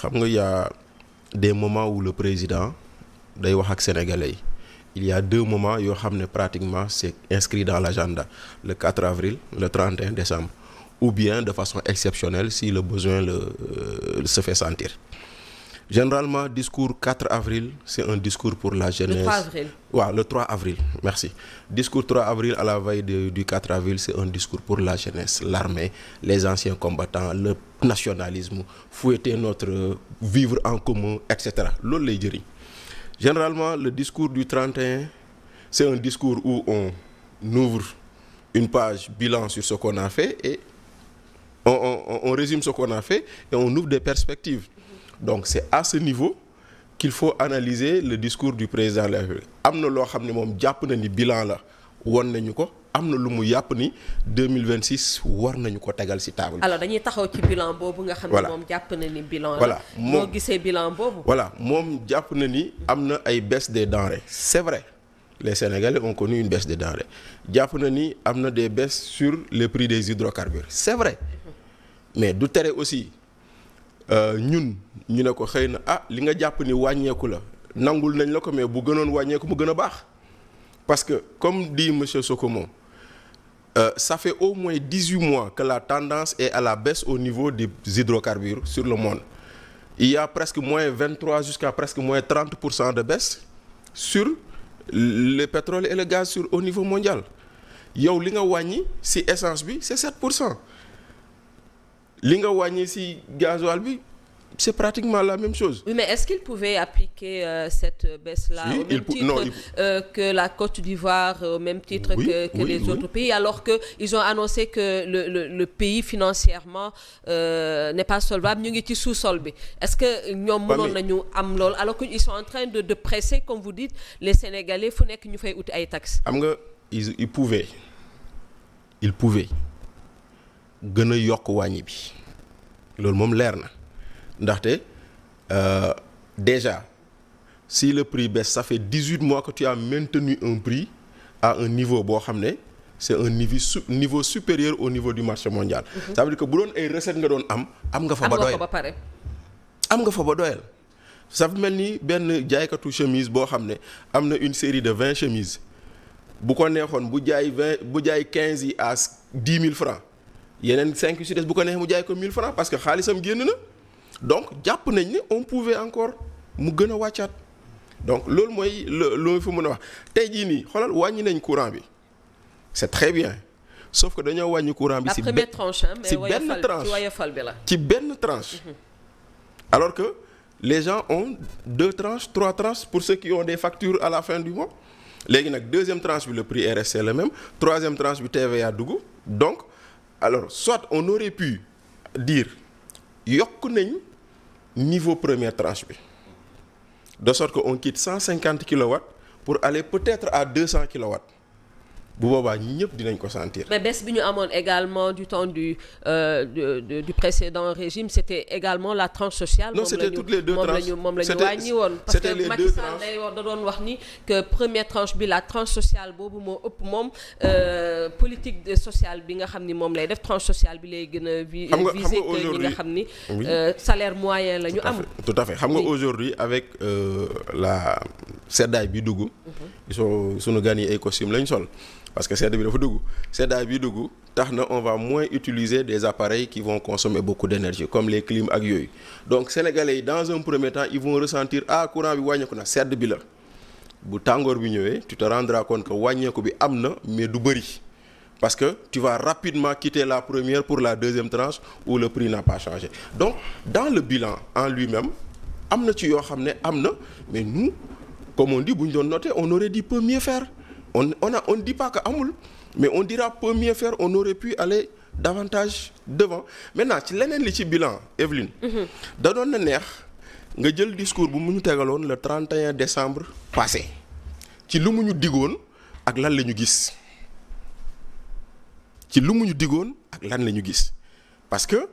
xam nga y a des moments où le président day wax ak sénégalais yi il y a 2 moments yoo xam ne pratiquement c'est inscrit dans l'agenda le 4 avril le 31 décembre ou bien de façon exceptionnelle si le besoin se fait sentir. Généralement discours 4 avril c'est un discours pour la jeunesse. Le 3 avril. waaw le 3 avril merci. Discours 3 avril à la veille du 4 avril c'est un discours pour la jeunesse, l'armée, les anciens combattants, le nationalisme, fouetter notre vivre en commun etc. loolu lay jëriñ. Généralement le discours du 31 c'est un discours où on ouvre une page bilan sur ce qu'on a fait et on résume ce qu'on a fait et on ouvre des perspectives. Donc c'est à ce niveau qu'il faut analyser le discours du président de la République. Am na loo xam ne moom jàpp na ni bilan la won nañu ko am na lu mu yàpp ni 2026 war nañu ko tegal ci table. Alors dañuy taxaw ci bilan boobu nga xam ne moom jàpp na ni bilan la. Voilà moo gisee bilan boobu. Voilà moom jàpp na ni am na ay baisse des denrées. C'est vrai les Sénégalais ont connu une baisse des denrées jàpp na ni am na des baisses sur les prix des hydrocarbures. C'est vrai mais du tere aussi ñun ñu ne ko xëy na li nga jàpp ni wàññeeku la nangul nañ la ko mais bu gënoon wàññeeku mu gën a baax parce que comme dit monsieur Sokomo ça fait au moins 18 mois que la tendance est à la baisse au niveau des hydrocarbures sur le monde. Il y a presque moins 23 jusqu'à presque moins 30% de baisse sur le pétrole et le gaz au niveau mondial. Yow li nga wàññi ci essence bi c'est 7%. Li nga wàññi ci gasoil bi c'est pratiquement la même chose. Oui, mais est-ce qu'ils pouvaient appliquer cette baisse-là au même titre que la Côte d'Ivoire, au même titre que les autres pays, alors qu'ils ont annoncé que le pays financièrement n'est pas solvable, ñu ngi ci sous-sol bi. Est-ce que ñoom mënoon nañu am lool alors qu'ils sont en train de presser, comme vous dites, les Sénégalais fu nekk ñu fay uti ay taxes. Xam nga ils pouvaient gën a yokk wàññi bi loolu moom leer na. Ndaxte déjà si le prix baisse ça fait 18 mois que tu as maintenu un prix à un niveau boo xam ne c'est un niveau supérieur au niveau du marché mondial. Ça veut dire que bu doon ay recettes nga doon am nga fa ba doyal am nga fa ba doyal. ça mel ni benn jaaykatu chemise boo xam ne am na une série de 20 chemises bu ko neexoon bu jaay 15 yi à 10 000 francs yeneen 5 yu ci des bu ko neex mu jaay ko 1000 francs parce que xaalisam génn na. Donc jàpp nañ ne on pouvait encore mu gën a wàccaat donc loolu mooy loolu fi mën a wax tey jii nii xoolal wàññi nañ courant bi c'est très bien sauf que dañoo wàññi courant bi. ci benn tranche ci benn tranche ci woyofal bi la. ci benn tranche. Alors que les gens ont 2 tranches 3 tranches pour ceux qui ont des factures à la fin du mois léegi nag deuxième tranche bi le prix est resté le même troisième tranche bi TVA dugg donc alors soit on aurait pu dire yokk nañ niveau première tranche bi de sorte que on quitte 150 kilowatts pour aller peut-être à 200 kilowatts bu boobaa ñëpp dinañ ko sentir. mais baisse bi ñu amoon également du temps du précédent régime c'était également la tranche sociale. non c'était toutes les 2 tranches moom la ñu wàññi woon. parce que Macky Sall day da doon wax ni que première tranche bi la tranche sociale boobu moo ëpp moom politique sociale bi nga xam ni moom lay def tranche sociale bi lay gën a viser que ñi nga xam ni salaire moyen la ñu am. tout à fait xam nga aujourd'hui avec la seddaay bi dugg. sunu gan yi ay costume lañ sol. Parce que sedd bi dafa dugg seddaay bi dugg tax na on va moins utiliser des appareils qui vont consommer beaucoup d'énergie comme les clims ak yooyu donc sénégalais yi dans un premier temps ils vont ressentir courant bi wàññeeku na sedd bi la bu tàngoor bi ñëwee tu te rendras compte que wàññeeku bi am na mais du bëri parce que tu vas rapidement quitter la première pour la deuxième tranche où le prix n'a pas changé donc dans le bilan en lui-même am na ci yoo xam ne am na mais nous comme on dit bu ñu doon noter on aurait dit peut mieux faire. On ne dit pas que amul mais on dira peut mieux faire on aurait pu aller davantage devant maintenant ci leneen li ci bilan Evelyne. da doon na neex nga jël discours bu mu ñu tegaloon le 31 décembre passé ci lu mu ñu digoon ak lan la ñu gis parce que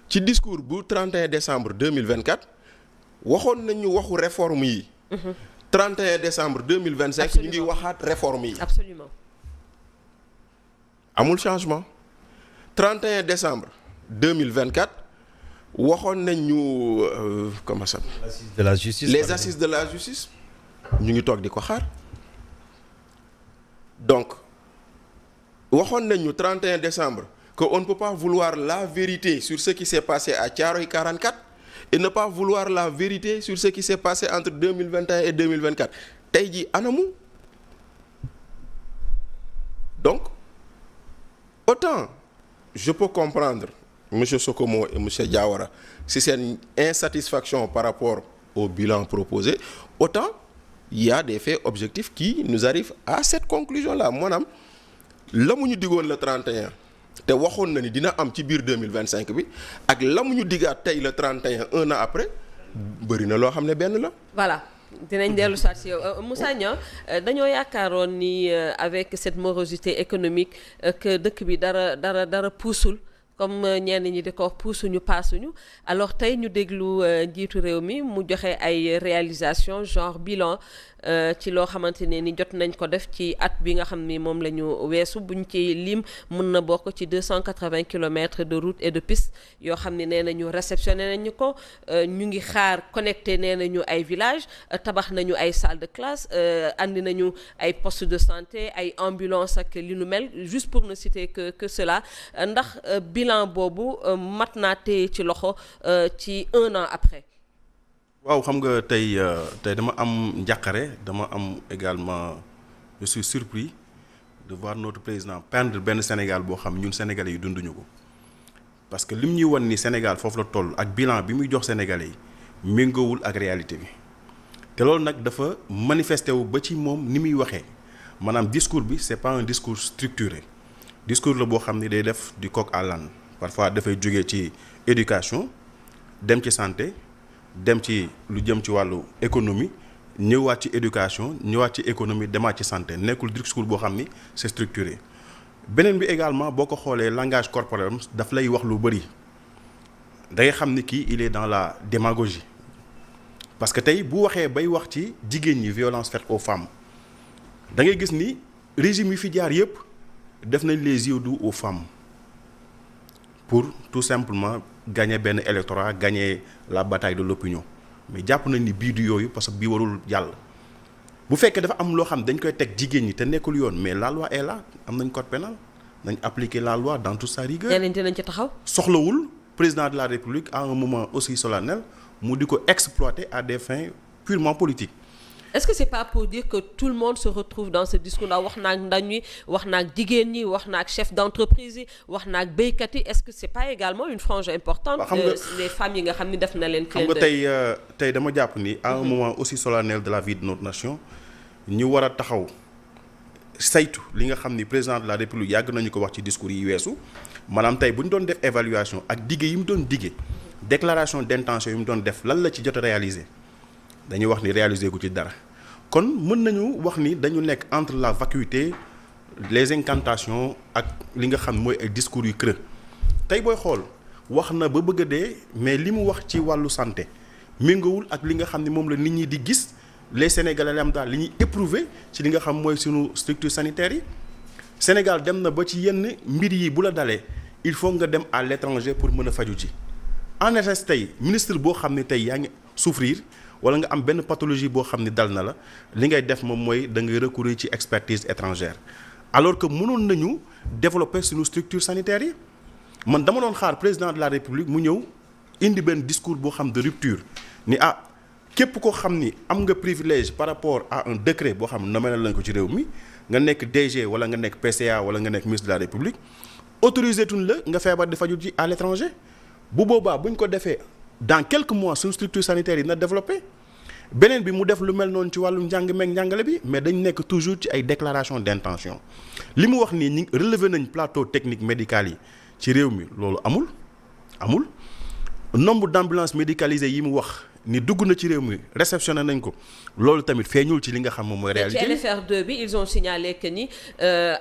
ci discours bu 31 décembre 2024 waxoon nañu waxu réforme yi. 31 décembre 2025 ñu ngi waxaat réforme yi. Absolument. amul changement 31 décembre 2024 waxoon nañ ñu comment ça. de la justice. Les assises de la justice ñu ngi toog di ko xaar donc waxoon nañ ñu 31 décembre que on ne peut pas vouloir la vérité sur ce qui s'est passé à Thiaroye 44 et ne pas vouloir la vérité sur ce qui s'est passé entre 2021 et 2024 tey jii anamu. Donc autant je peux comprendre monsieur Sokomo et monsieur Diawara si c'est une insatisfaction par rapport au bilan proposé, autant il y a des faits objectifs qui nous arrivent à cette conclusion-là. Maanaam la mu ñu digoon le 31 te waxoon na ni dina am ci biir 2025 bi ak la mu ñu digaat tey le 31 un an après bëri na loo xam ne benn la. Voilà. dinañ dellu saa si yow Moussa Niang dañoo yaakaaroon ni avec cette morosité économique que dëkk bi dara puusul comme ñenn ñi di ko wax puusuñu paasuñu alors tey ñu déglu njiitu réew mi mu joxe ay réalisation genre bilan ci loo xamante ne ni jot nañ ko def ci at bi nga xam ni moom la ñu weesu buñ ci lim mën na bokk ci 280 kilomètres de route et de piste yoo xam ne nee nañu réceptionné nañu ko ñu ngi xaar connecté nee nañu ay villages tabax nañu ay salles de classe andi nañu ay postes de santé ay ambulances ak li nu mel juste pour ne citer que cela ndax bilan boobu mat naa téye ci loxo ci un an après. waaw xam nga tey dama am njàqare dama am également je suis surpris de voir notre président peindre benn Sénégal boo xam ñun Sénégalais yi dunduñu ko parce que lim ñuy wan ni Sénégal foofu la toll ak bilan bi muy jox Sénégalais yi méngoowul ak réalité bi te loolu nag dafa manifesté wu ba ci moom ni muy waxee maanaam discours bi c'est pas un discours structuré discours la boo xam ni day def du coq à l'âne parfois dafay jógee ci éducation dem ci santé. dem ci lu jëm ci wàllu économie ñëwaat ci éducation ñëwaat ci économie demaat ci santé nekkul discours boo xam ni c'est structuré beneen bi également boo ko xoolee langage corporel daf lay wax lu bëri da ngay xam ni kii il est dans la démagogie parce que tey bu waxee bay wax ci jigéen ñi violence faite aux femmes da ngay gis ni régime yi fi jaar yépp def nañ les yeux doux aux femmes pour tout simplement gagner benn électorat gagner la bataille de l'opinion mais jàpp nañ ni bii du yooyu parce que bii warul jàll bu fekkee dafa am loo xam dañ koy teg jigéen ñi te nekkul yoon mais la loi est là am nañ code pénal nañ appliquer la loi dans toute sa rigueur. ñeneen dinañ ci taxaw. soxlawul président de la République à un moment aussi solennel mu di ko exploiter à des fins purement politiques. Est-ce que c'est pas pour dire que tout le monde se retrouve dans ce discours là wax naag ndaw ñi wax naag jigéen ñi wax naag chef d'entreprise yi wax naag béykat yi est-ce que c'est pas également une frange importante les femmes yi nga xam ni def na leen xam nga tey dama jàpp ni à un moment aussi solennel de la vie de notre nation ñu war a taxaw saytu li nga xam ni président de la République yàgg nañu ko wax ci discours yi weesu maanaam tey bu ñu doon def évaluation ak dige yi mu doon dige déclaration d'intention yi mu doon def lan la ci jot a réaliser dañuy wax ni réaliser gu ci dara kon mën nañu wax ni dañu nekk entre la vacuité les incantations ak li nga xam mooy ay discours yu creux tey booy xool wax na ba bëgg a dee mais li mu wax ci wàllu santé méngawul ak li nga xam ni moom la nit ñi di gis les Sénégalais am daal li ñuy éprouver ci li nga xam mooy sunu structure sanitaire yi Sénégal dem na ba ci yenn mbir yi bu la dalee il faut nga dem à l'étranger pour mën a faju ci en effet tey ministre boo xam ne tey yaa ngi souffrir wala nga am benn pathologie boo xam ne dal na la li ngay def moom mooy da ngay recourir ci expertise étrangère alors que mënoon nañu développer suñu structure sanitaire yi man dama doon xaar président de la République mu ñëw indi benn discours boo xam de rupture ni képp koo xam ni am nga privilège par rapport à un décret boo xam nommé lañ ko ci réew mi nga nekk DG wala nga nekk PCA wala nga nekk ministre de la République autorisé tuñ la nga feebar di faju ci à l'étranger bu boobaa buñ ko defee dans quelques mois suñu structure sanitaire yi na développé beneen bi mu def lu mel noonu ci wàllu njàng meeg njàngale bi mais dañ nekk toujours ci ay déclaration d'intention li mu wax nii ñi relevé nañ plateau technique médical yi ci réew mi loolu amul nombre d'ambulances médicalisées yi mu wax ni dugg na ci réew mi réceptionné nañ ko loolu tamit feeñul ci li nga xam moom mooy réalité. ci LFR2 bi ils ont signalé que ni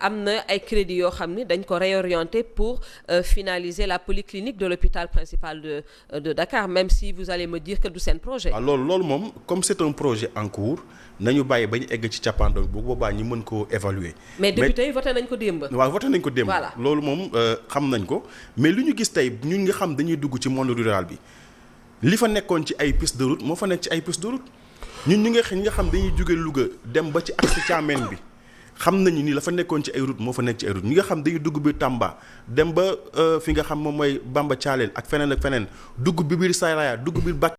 am na ay crédits yoo xam ni dañ ko réorienter pour finaliser la polyclinique de l'hôpital principal de Dakar, même si vous allez me dire que du seen projet. waaw loolu moom comme c'est un projet en cours nañu bàyyi ba ñu egg ci cappaandaw bu boobaa ñu mën koo évaluer. mais député yi voté nañ ko démb. waaw voté nañ ko démb. voilà loolu moom xam nañ ko mais li ñu gis tey ñun nga xam dañuy dugg ci monde rural bi li fa nekkoon ci ay piste de route moo fa nekk ci ay piste de route ñun ñi nga xam dañuy jóge Louga dem ba ci axe Thiamène bi xam nañu ni la fa nekkoon ci ay route moo fa nekk ci ay route ñi nga xam dañuy dugg biir Tamba dem ba fi nga xam moom mooy Bamba Thialène ak feneen dugg bi biir Saraya dugg biir Bakel